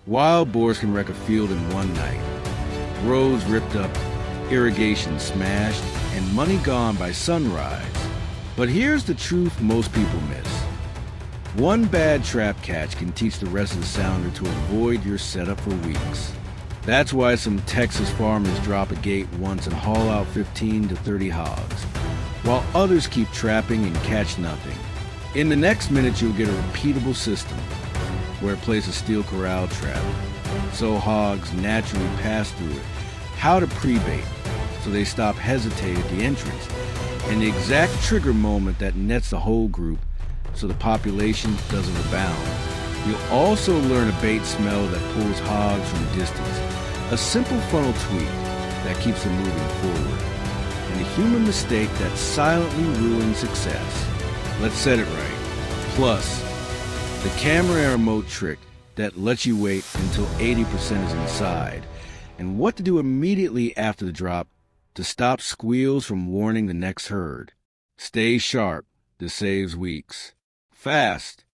Wild boars can wreck a field in one night. Roads ripped up, irrigation smashed, and money gone by sunrise. But here's the truth most people miss. One bad trap catch can teach the rest of the sounder to avoid your setup for weeks. That's why some Texas farmers drop a gate once and haul out 15 to 30 hogs, while others keep trapping and catch nothing. In the next minute, you'll get a repeatable system where it plays a steel corral trap, so hogs naturally pass through it, how to pre-bait so they stop hesitating at the entrance, and the exact trigger moment that nets the whole group so the population doesn't abound. You'll also learn a bait smell that pulls hogs from a distance, a simple funnel tweak that keeps them moving forward, and a human mistake that silently ruins success. Let's set it right. Plus, the camera remote trick that lets you wait until 80% is inside, and what to do immediately after the drop to stop squeals from warning the next herd. Stay sharp. This saves weeks. Fast.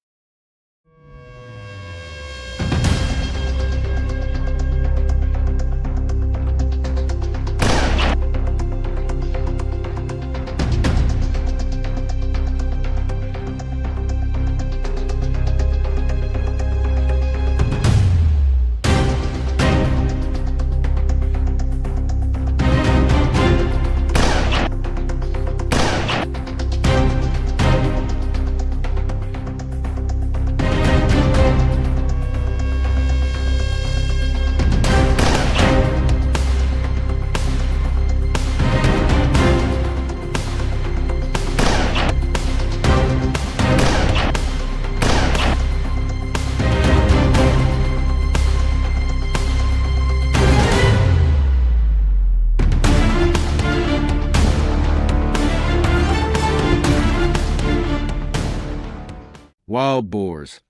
Wild boars,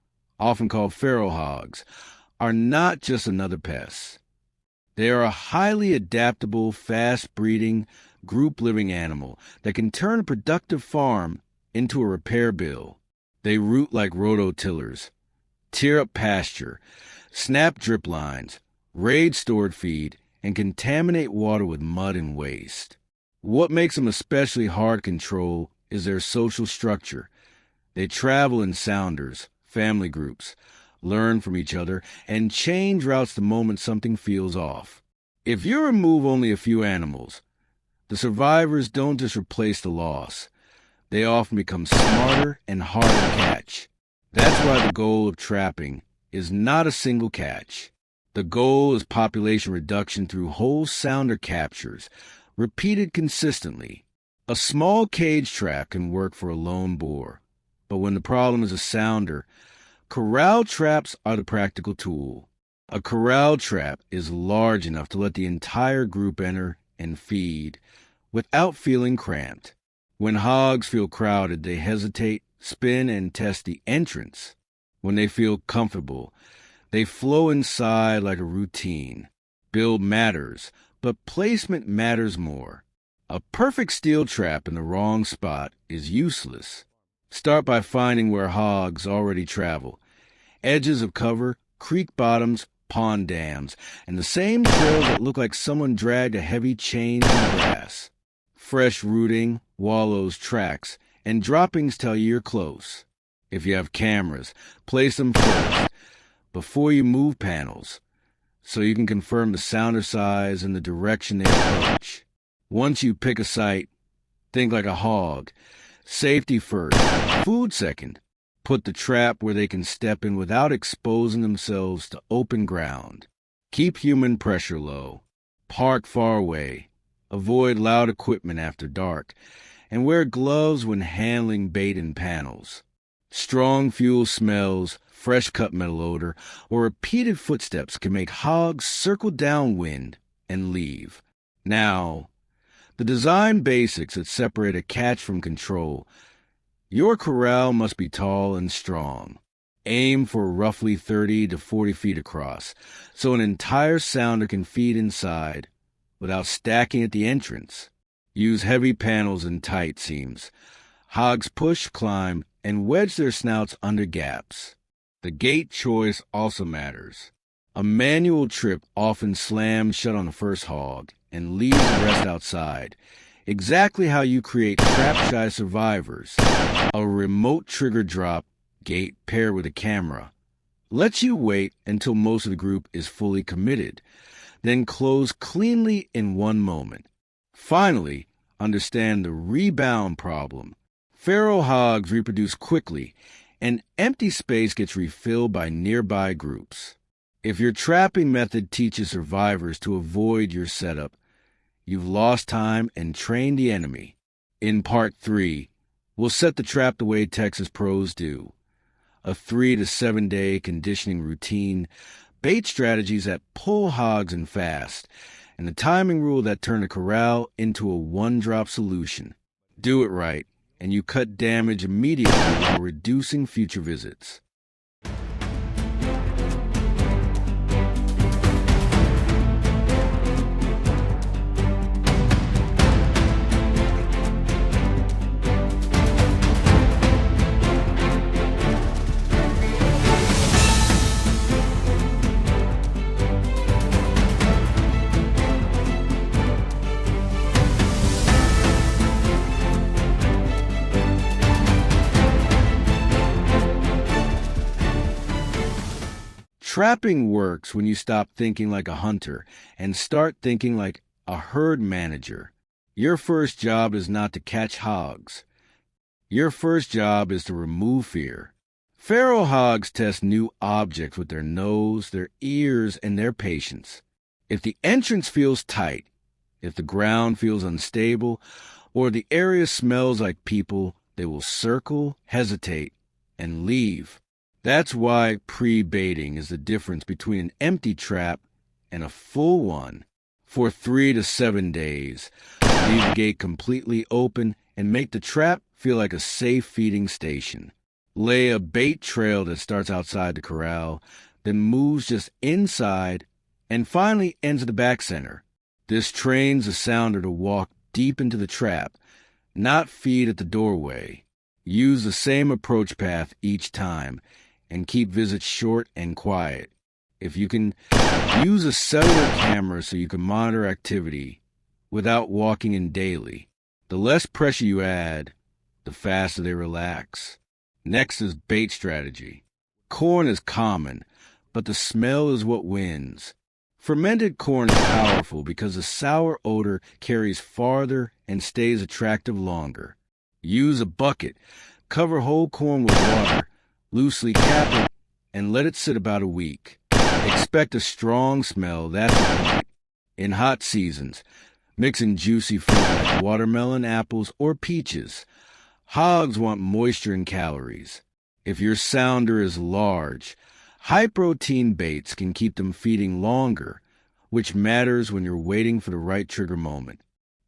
often called feral hogs, are not just another pest. They are a highly adaptable, fast-breeding, group-living animal that can turn a productive farm into a repair bill. They root like rototillers, tear up pasture, snap drip lines, raid stored feed, and contaminate water with mud and waste. What makes them especially hard to control is their social structure. They travel in sounders, family groups, learn from each other, and change routes the moment something feels off. If you remove only a few animals, the survivors don't just replace the loss. They often become smarter and harder to catch. That's why the goal of trapping is not a single catch. The goal is population reduction through whole sounder captures, repeated consistently. A small cage trap can work for a lone boar. But when the problem is a sounder, corral traps are the practical tool. A corral trap is large enough to let the entire group enter and feed without feeling cramped. When hogs feel crowded, they hesitate, spin, and test the entrance. When they feel comfortable, they flow inside like a routine. Build matters, but placement matters more. A perfect steel trap in the wrong spot is useless. Start by finding where hogs already travel. Edges of cover, creek bottoms, pond dams, and the same trails that look like someone dragged a heavy chain in the grass. Fresh rooting, wallows, tracks, and droppings tell you you're close. If you have cameras, place them first, before you move panels, so you can confirm the sounder size and the direction they approach. Once you pick a site, think like a hog. Safety first, food second. Put the trap where they can step in without exposing themselves to open ground. Keep human pressure low. Park far away. Avoid loud equipment after dark. And wear gloves when handling bait and panels. Strong fuel smells, fresh cut metal odor, or repeated footsteps can make hogs circle downwind and leave. Now, the design basics that separate a catch from control. Your corral must be tall and strong. Aim for roughly 30 to 40 feet across, so an entire sounder can feed inside without stacking at the entrance. Use heavy panels and tight seams. Hogs push, climb, and wedge their snouts under gaps. The gate choice also matters. A manual trip often slams shut on the first hog and leaves the rest outside. Exactly how you create trap-shy survivors. A remote trigger drop gate paired with a camera lets you wait until most of the group is fully committed, then close cleanly in one moment. Finally, understand the rebound problem. Feral hogs reproduce quickly, and empty space gets refilled by nearby groups. If your trapping method teaches survivors to avoid your setup, you've lost time and trained the enemy. In Part 3, we'll set the trap the way Texas pros do. A 3 to 7 day conditioning routine, bait strategies that pull hogs in fast, and the timing rule that turned a corral into a one-drop solution. Do it right, and you cut damage immediately while reducing future visits. Trapping works when you stop thinking like a hunter and start thinking like a herd manager. Your first job is not to catch hogs. Your first job is to remove fear. Feral hogs test new objects with their nose, their ears, and their patience. If the entrance feels tight, if the ground feels unstable, or the area smells like people, they will circle, hesitate, and leave. That's why pre-baiting is the difference between an empty trap and a full one. For 3 to 7 days, leave the gate completely open and make the trap feel like a safe feeding station. Lay a bait trail that starts outside the corral, then moves just inside, and finally ends at the back center. This trains the sounder to walk deep into the trap, not feed at the doorway. Use the same approach path each time, and keep visits short and quiet. If you can, use a cellular camera so you can monitor activity without walking in daily. The less pressure you add, the faster they relax. Next is bait strategy. Corn is common, but the smell is what wins. Fermented corn is powerful because the sour odor carries farther and stays attractive longer. Use a bucket. Cover whole corn with water. Loosely cap it, and let it sit about a week. Expect a strong smell, that's the point. In hot seasons, mix in juicy fruit like watermelon, apples, or peaches. Hogs want moisture and calories. If your sounder is large, high-protein baits can keep them feeding longer, which matters when you're waiting for the right trigger moment.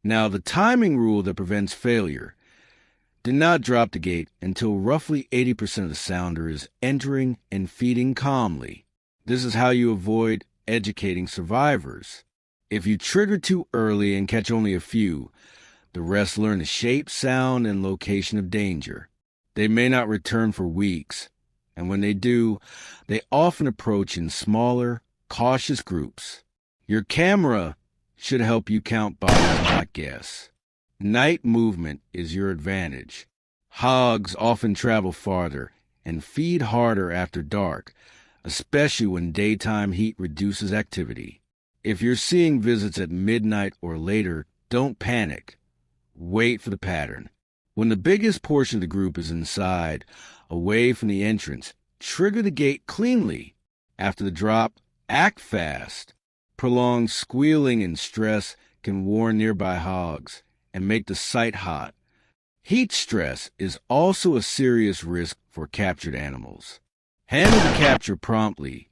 Now, the timing rule that prevents failure. Do not drop the gate until roughly 80% of the sounder is entering and feeding calmly. This is how you avoid educating survivors. If you trigger too early and catch only a few, the rest learn the shape, sound, and location of danger. They may not return for weeks, and when they do, they often approach in smaller, cautious groups. Your camera should help you count bodies, not guess. Night movement is your advantage. Hogs often travel farther and feed harder after dark, especially when daytime heat reduces activity. If you're seeing visits at midnight or later, don't panic. Wait for the pattern. When the biggest portion of the group is inside, away from the entrance, trigger the gate cleanly. After the drop, act fast. Prolonged squealing and stress can warn nearby hogs and make the site hot. Heat stress is also a serious risk for captured animals. Handle the capture promptly.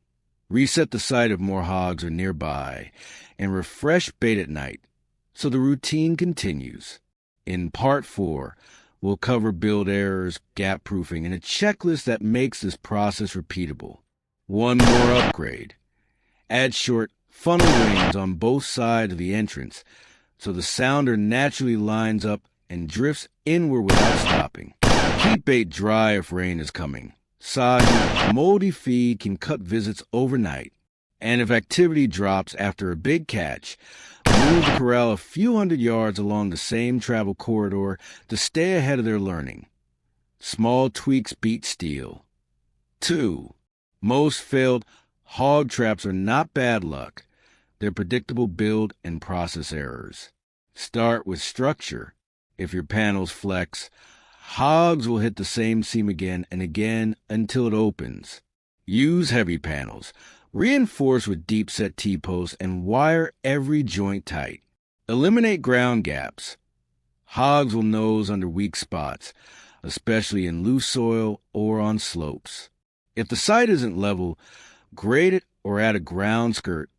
Reset the site if more hogs are nearby, and refresh bait at night so the routine continues. In Part 4, we'll cover build errors, gap proofing, and a checklist that makes this process repeatable. One more upgrade. Add short funnel wings on both sides of the entrance so the sounder naturally lines up and drifts inward without stopping. Keep bait dry if rain is coming. Soggy, moldy feed can cut visits overnight. And if activity drops after a big catch, move the corral a few hundred yards along the same travel corridor to stay ahead of their learning. Small tweaks beat steel. 2. Most failed hog traps are not bad luck. They're predictable build and process errors. Start with structure. If your panels flex, hogs will hit the same seam again and again until it opens. Use heavy panels. Reinforce with deep-set T-posts and wire every joint tight. Eliminate ground gaps. Hogs will nose under weak spots, especially in loose soil or on slopes. If the site isn't level, grade it or add a ground skirt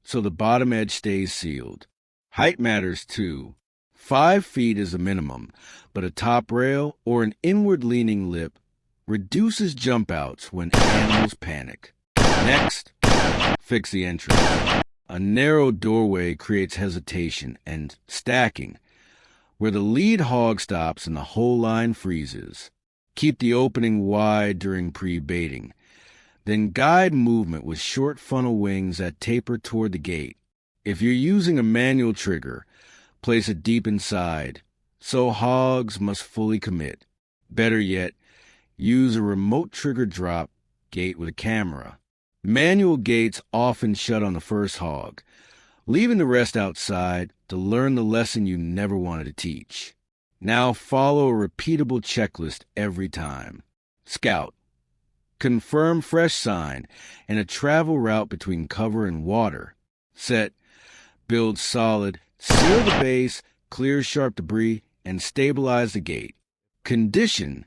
so the bottom edge stays sealed. Height matters too. 5 feet is the minimum, but a top rail or an inward-leaning lip reduces jump outs when animals panic. Next, fix the entrance. A narrow doorway creates hesitation and stacking, where the lead hog stops and the whole line freezes. Keep the opening wide during pre-baiting. Then guide movement with short funnel wings that taper toward the gate. If you're using a manual trigger, place it deep inside, so hogs must fully commit. Better yet, use a remote trigger drop gate with a camera. Manual gates often shut on the first hog, leaving the rest outside to learn the lesson you never wanted to teach. Now follow a repeatable checklist every time. Scout. Confirm fresh sign and a travel route between cover and water. Set. Build solid. Seal the base, clear sharp debris, and stabilize the gate. Condition.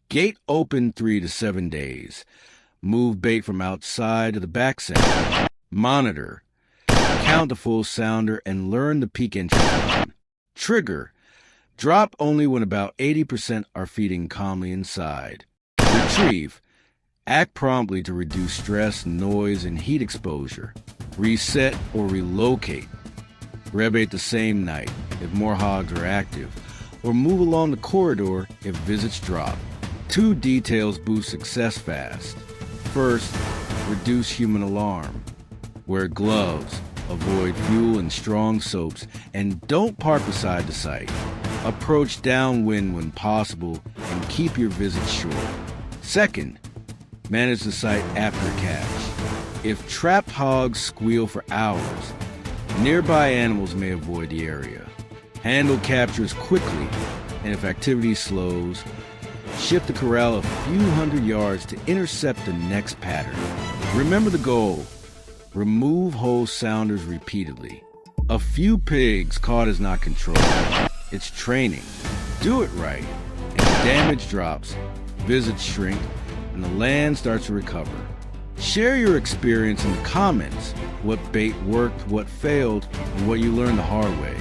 Gate open 3 to 7 days. Move bait from outside to the back center. Monitor. Count the full sounder and learn the peak entry time. Trigger. Drop only when about 80% are feeding calmly inside. Retrieve. Act promptly to reduce stress, noise, and heat exposure. Reset or relocate. Rebate the same night if more hogs are active, or move along the corridor if visits drop. 2 details boost success fast. First, reduce human alarm. Wear gloves, avoid fuel and strong soaps, and don't park beside the site. Approach downwind when possible and keep your visits short. Second, manage the site after catch. If trapped hogs squeal for hours, nearby animals may avoid the area. Handle captures quickly, and if activity slows, shift the corral a few hundred yards to intercept the next pattern. Remember the goal. Remove whole sounders repeatedly. A few pigs caught is not control. It's training. Do it right, and damage drops, visits shrink, and the land starts to recover. Share your experience in the comments. What bait worked, what failed, and what you learned the hard way.